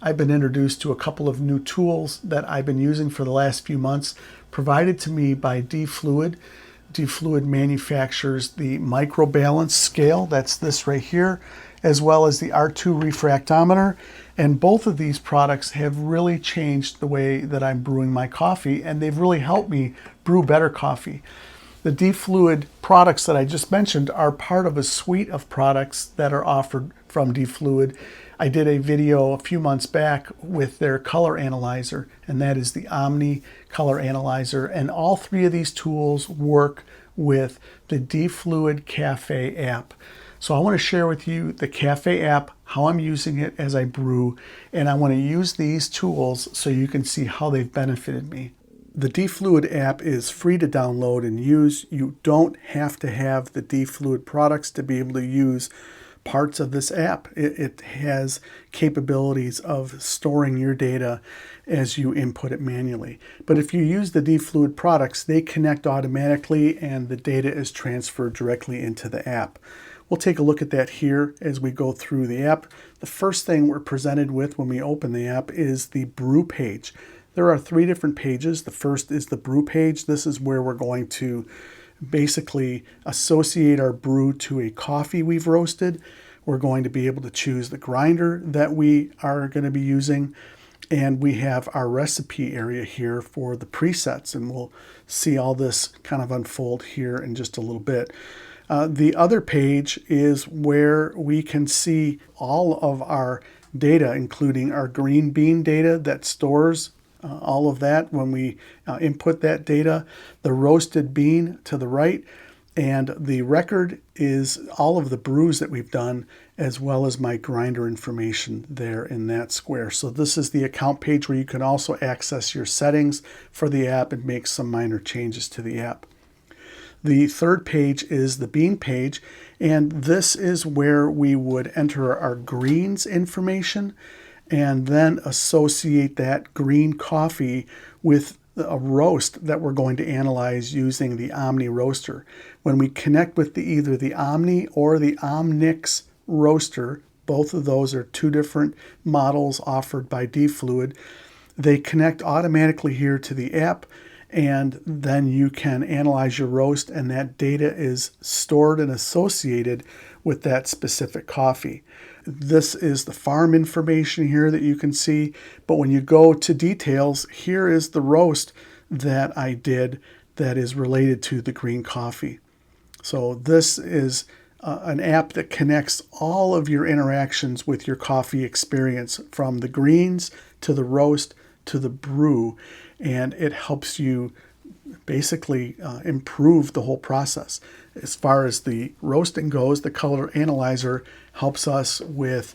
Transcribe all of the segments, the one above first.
I've been introduced to a couple of new tools that I've been using for the last few months, provided to me by DiFluid. DiFluid manufactures the Microbalance Scale, that's this right here, as well as the R2 Refractometer. And both of these products have really changed the way that I'm brewing my coffee, and they've really helped me brew better coffee. The DiFluid products that I just mentioned are part of a suite of products that are offered from DiFluid. I did a video a few months back with their color analyzer, and that is the Omni color analyzer. And all three of these tools work with the DiFluid Cafe App. So I want to share with you the Cafe app, how I'm using it as I brew, and I want to use these tools so you can see how they've benefited me. The DiFluid app is free to download and use. You don't have to have the DiFluid products to be able to use parts of this app. It has capabilities of storing your data as you input it manually. But if you use the DiFluid products, they connect automatically and the data is transferred directly into the app. We'll take a look at that here as we go through the app. The first thing we're presented with when we open the app is the brew page. There are three different pages. The first is the brew page. This is where we're going to basically associate our brew to a coffee we've roasted. We're going to be able to choose the grinder that we are going to be using. And we have our recipe area here for the presets. And we'll see all this kind of unfold here in just a little bit. The other page is where we can see all of our data, including our green bean data that stores all of that when we input that data, the roasted bean to the right, and the record is all of the brews that we've done, as well as my grinder information there in that square. So this is the account page where you can also access your settings for the app and make some minor changes to the app. The third page is the bean page, and this is where we would enter our greens information and then associate that green coffee with a roast that we're going to analyze using the Omni roaster. When we connect with either the Omni or the Omnix roaster, both of those are two different models offered by DiFluid, they connect automatically here to the app, and then you can analyze your roast, and that data is stored and associated with that specific coffee. This is the farm information here that you can see, but when you go to details, here is the roast that I did that is related to the green coffee. So this is an app that connects all of your interactions with your coffee experience, from the greens to the roast to the brew, and it helps you basically improve the whole process. As far as the roasting goes, the color analyzer helps us with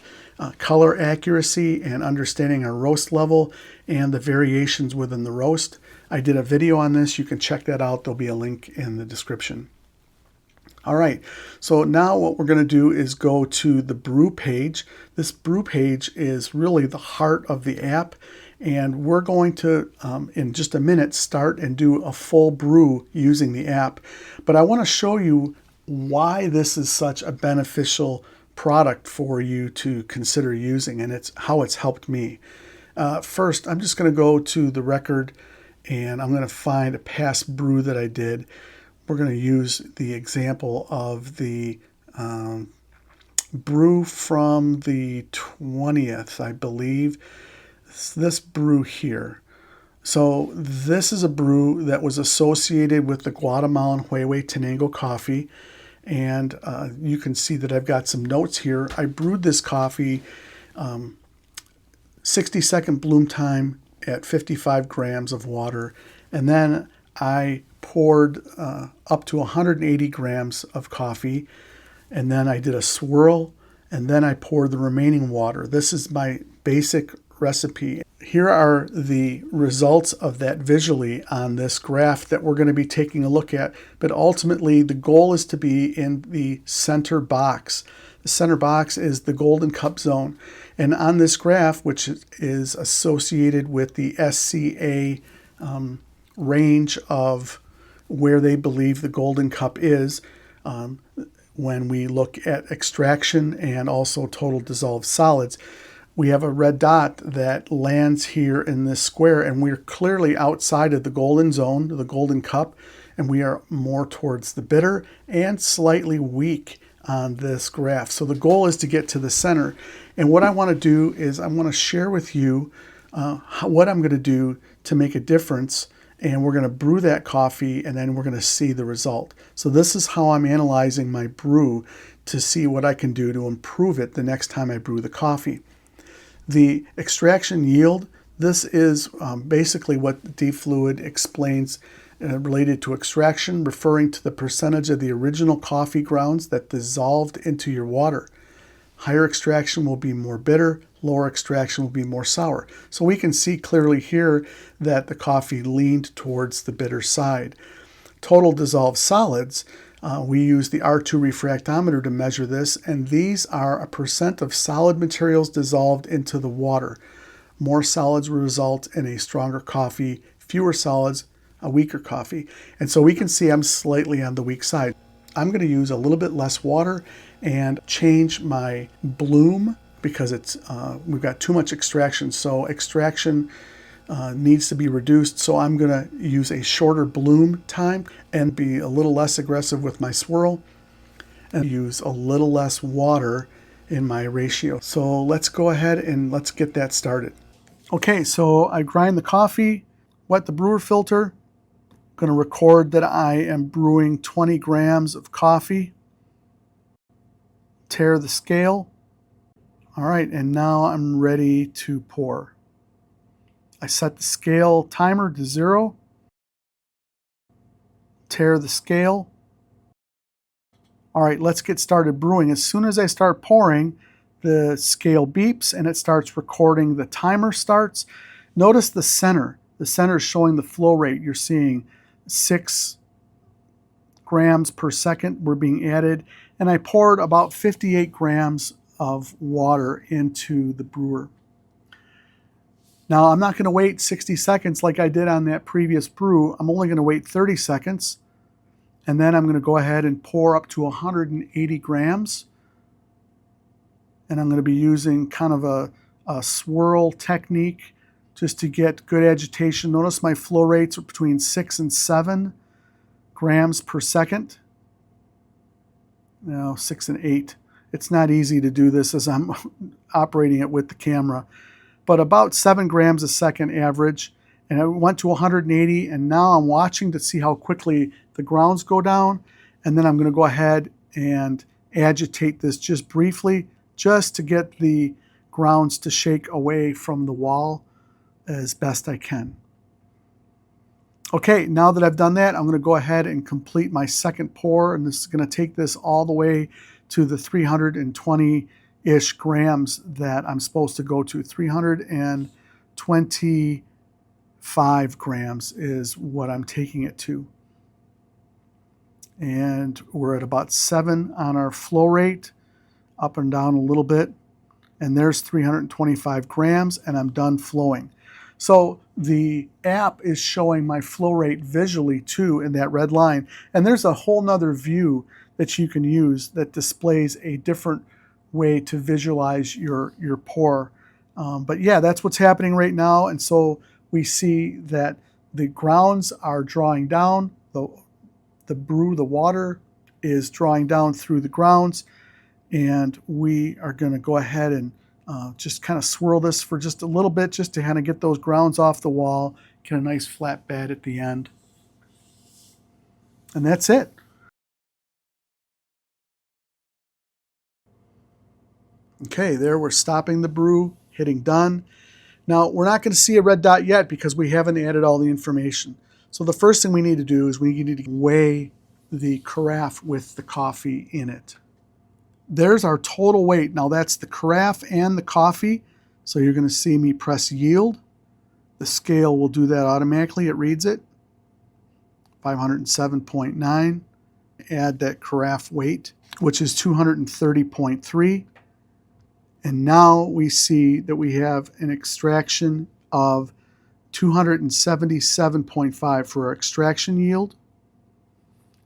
color accuracy and understanding our roast level and the variations within the roast. I did a video on this. You can check that out. There'll be a link in the description. All right, so now what we're going to do is go to the brew page. This brew page is really the heart of the app, and we're going to, in just a minute, start and do a full brew using the app. But I want to show you why this is such a beneficial product for you to consider using, and it's how it's helped me. First, I'm just going to go to the record, and I'm going to find a past brew that I did. We're going to use the example of the brew from the 20th, I believe. This brew here. So this is a brew that was associated with the Guatemalan Huehue Tenango coffee. And you can see that I've got some notes here. I brewed this coffee 60-second bloom time at 55 grams of water. And then I poured up to 180 grams of coffee, and then I did a swirl, and then I poured the remaining water. This is my basic recipe. Here are the results of that visually on this graph that we're going to be taking a look at, but ultimately the goal is to be in the center box. The center box is the golden cup zone, and on this graph, which is associated with the SCA range of where they believe the golden cup is, when we look at extraction and also total dissolved solids, we have a red dot that lands here in this square, and we're clearly outside of the golden zone, the golden cup, and we are more towards the bitter and slightly weak on this graph. So the goal is to get to the center. And what I want to do is I want to share with you what I'm going to do to make a difference. And we're going to brew that coffee, and then we're going to see the result. So this is how I'm analyzing my brew to see what I can do to improve it the next time I brew the coffee. The extraction yield, this is basically what DiFluid explains related to extraction, referring to the percentage of the original coffee grounds that dissolved into your water. Higher extraction will be more bitter, lower extraction will be more sour. So we can see clearly here that the coffee leaned towards the bitter side. Total dissolved solids, we use the R2 refractometer to measure this, and these are a percent of solid materials dissolved into the water. More solids will result in a stronger coffee, fewer solids, a weaker coffee. And so we can see I'm slightly on the weak side. I'm going to use a little bit less water and change my bloom because we've got too much extraction. So extraction needs to be reduced. So I'm going to use a shorter bloom time and be a little less aggressive with my swirl and use a little less water in my ratio. So let's go ahead and let's get that started. Okay, so I grind the coffee, wet the brewer filter. I'm going to record that I am brewing 20 grams of coffee. Tare the scale. All right, and now I'm ready to pour. I set the scale timer to 0. Tare the scale. All right, let's get started brewing. As soon as I start pouring, the scale beeps and it starts recording. The timer starts. Notice the center. The center is showing the flow rate. You're seeing 6 grams per second were being added, and I poured about 58 grams of water into the brewer. Now I'm not going to wait 60 seconds like I did on that previous brew. I'm only going to wait 30 seconds, and then I'm going to go ahead and pour up to 180 grams. And I'm going to be using kind of a swirl technique just to get good agitation. Notice my flow rates are between 6 and 7 grams per second. No, 6 and 8. It's not easy to do this as I'm operating it with the camera, but about 7 grams a second average. And I went to 180, and now I'm watching to see how quickly the grounds go down. And then I'm going to go ahead and agitate this just briefly, just to get the grounds to shake away from the wall as best I can. Okay, now that I've done that, I'm going to go ahead and complete my second pour, and this is going to take this all the way to the 320-ish grams that I'm supposed to go to. 325 grams is what I'm taking it to. And we're at about 7 on our flow rate, up and down a little bit. And there's 325 grams, and I'm done flowing. So the app is showing my flow rate visually too in that red line. And there's a whole nother view that you can use that displays a different way to visualize your pour. But yeah, that's what's happening right now. And so we see that the grounds are drawing down. The water is drawing down through the grounds. And we are going to go ahead and just kind of swirl this for just a little bit, just to kind of get those grounds off the wall, get a nice flat bed at the end. And that's it. Okay, there we're stopping the brew, hitting done. Now, we're not going to see a red dot yet because we haven't added all the information. So the first thing we need to do is we need to weigh the carafe with the coffee in it. There's our total weight. Now that's the carafe and the coffee. So you're going to see me press yield. The scale will do that automatically. It reads it. 507.9. Add that carafe weight, which is 230.3. And now we see that we have an extraction of 277.5 for our extraction yield.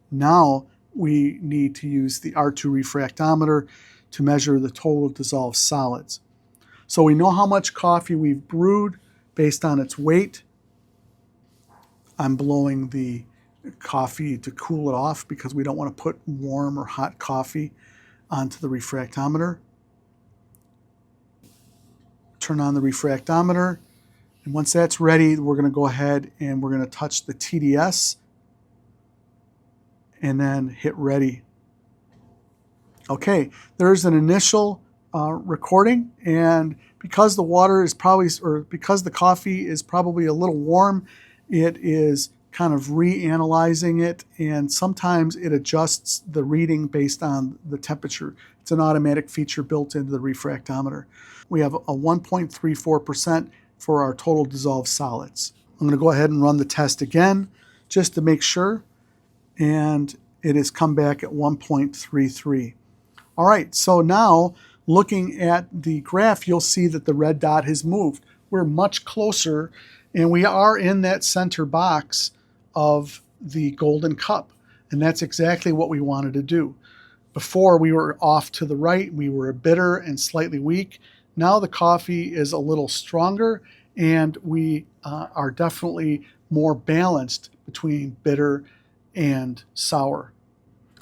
Now we need to use the R2 refractometer to measure the total dissolved solids. So we know how much coffee we've brewed based on its weight. I'm blowing the coffee to cool it off because we don't want to put warm or hot coffee onto the refractometer. Turn on the refractometer, and once that's ready, we're going to go ahead and we're going to touch the TDS and then hit ready. Okay, there's an initial recording, and because the water is probably, or because the coffee is probably a little warm, it is kind of reanalyzing it, and sometimes it adjusts the reading based on the temperature. It's an automatic feature built into the refractometer. We have a 1.34% for our total dissolved solids. I'm going to go ahead and run the test again just to make sure, and it has come back at 1.33. All right, so now looking at the graph, you'll see that the red dot has moved. We're much closer, and we are in that center box of the golden cup, and that's exactly what we wanted to do. Before, we were off to the right, we were bitter and slightly weak. Now the coffee is a little stronger, and we are definitely more balanced between bitter and sour.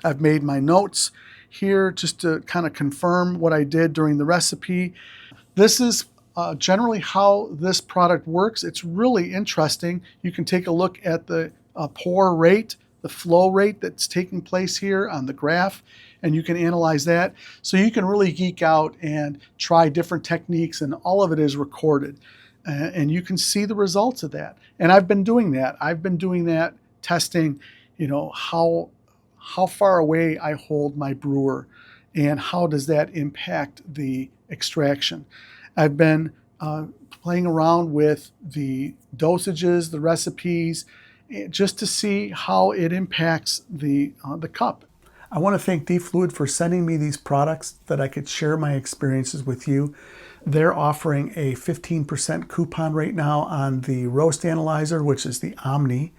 I've made my notes here just to kind of confirm what I did during the recipe. This is generally how this product works. It's really interesting. You can take a look at the pour rate, the flow rate that's taking place here on the graph, and you can analyze that. So you can really geek out and try different techniques, and all of it is recorded. And you can see the results of that. And I've been doing that. I've been doing that, testing, how far away I hold my brewer and how does that impact the extraction. I've been playing around with the dosages, the recipes, just to see how it impacts the cup. I want to thank DiFluid for sending me these products that I could share my experiences with you. They're offering a 15% coupon right now on the roast analyzer, which is the Omni,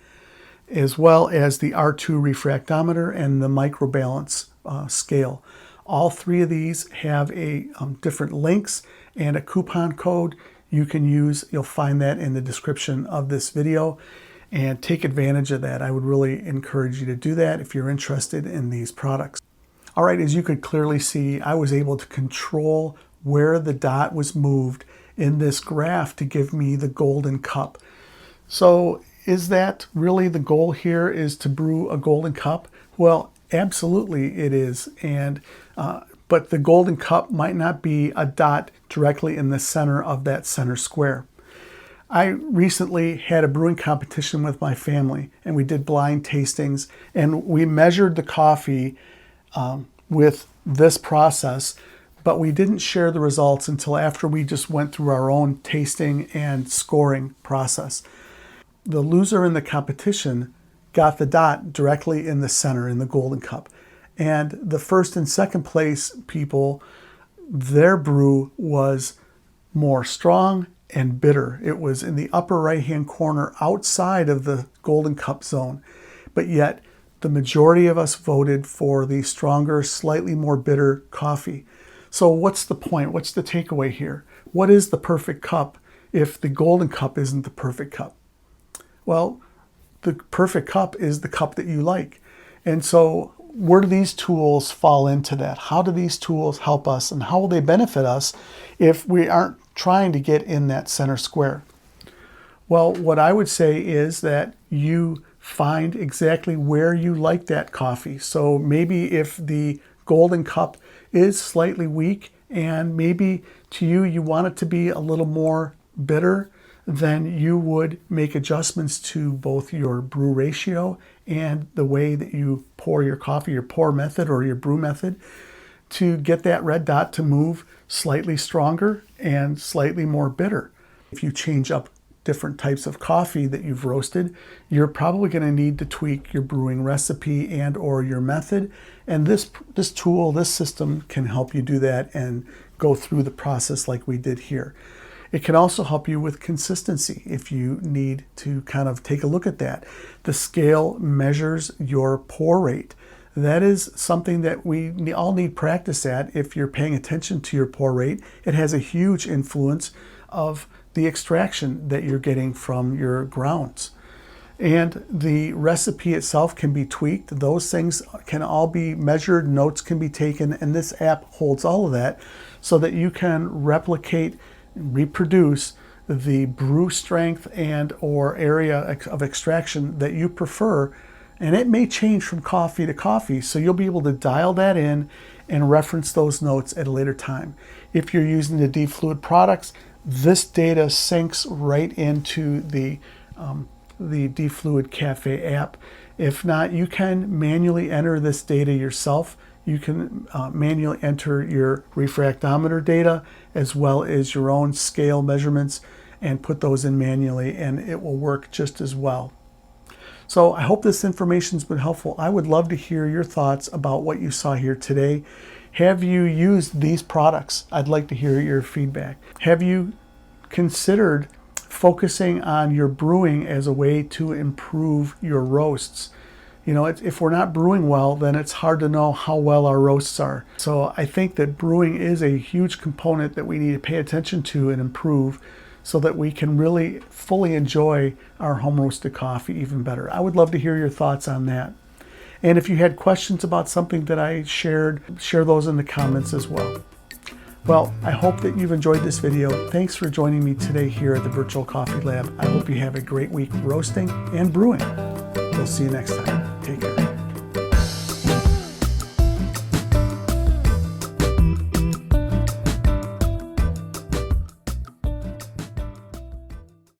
as well as the R2 refractometer and the microbalance scale. All three of these have different links and a coupon code you can use. You'll find that in the description of this video, and take advantage of that. I would really encourage you to do that if you're interested in these products. All right, as you could clearly see, I was able to control where the dot was moved in this graph to give me the golden cup. So is that really the goal here, is to brew a golden cup? Well, absolutely it is. And but the golden cup might not be a dot directly in the center of that center square. I recently had a brewing competition with my family, and we did blind tastings, and we measured the coffee with this process, but we didn't share the results until after we just went through our own tasting and scoring process. The loser in the competition got the dot directly in the center in the golden cup. And the first and second place people, their brew was more strong and bitter. It was in the upper right-hand corner outside of the golden cup zone. But yet the majority of us voted for the stronger, slightly more bitter coffee. So what's the point? What's the takeaway here? What is the perfect cup if the golden cup isn't the perfect cup? Well, the perfect cup is the cup that you like. And so where do these tools fall into that? How do these tools help us, and how will they benefit us if we aren't trying to get in that center square? Well, what I would say is that you find exactly where you like that coffee. So maybe if the golden cup is slightly weak, and maybe to you, you want it to be a little more bitter, then you would make adjustments to both your brew ratio and the way that you pour your coffee, your pour method or your brew method, to get that red dot to move slightly stronger and slightly more bitter. If you change up different types of coffee that you've roasted, you're probably going to need to tweak your brewing recipe and or your method. And this tool, this system can help you do that and go through the process like we did here. It can also help you with consistency if you need to kind of take a look at that. The scale measures your pour rate. That is something that we all need practice at if you're paying attention to your pour rate. It has a huge influence of the extraction that you're getting from your grounds. And the recipe itself can be tweaked. Those things can all be measured, notes can be taken, and this app holds all of that so that you can replicate, reproduce the brew strength and or area of extraction that you prefer. And it may change from coffee to coffee, so you'll be able to dial that in and reference those notes at a later time. If you're using the DiFluid products, this data syncs right into the DiFluid Cafe app. If not, you can manually enter this data yourself. You can manually enter your refractometer data as well as your own scale measurements and put those in manually, and it will work just as well. So I hope this information's been helpful. I would love to hear your thoughts about what you saw here today. Have you used these products? I'd like to hear your feedback. Have you considered focusing on your brewing as a way to improve your roasts? You know, if we're not brewing well, then it's hard to know how well our roasts are. So I think that brewing is a huge component that we need to pay attention to and improve so that we can really fully enjoy our home roasted coffee even better. I would love to hear your thoughts on that. And if you had questions about something that I shared, share those in the comments as well. Well, I hope that you've enjoyed this video. Thanks for joining me today here at the Virtual Coffee Lab. I hope you have a great week roasting and brewing. We'll see you next time.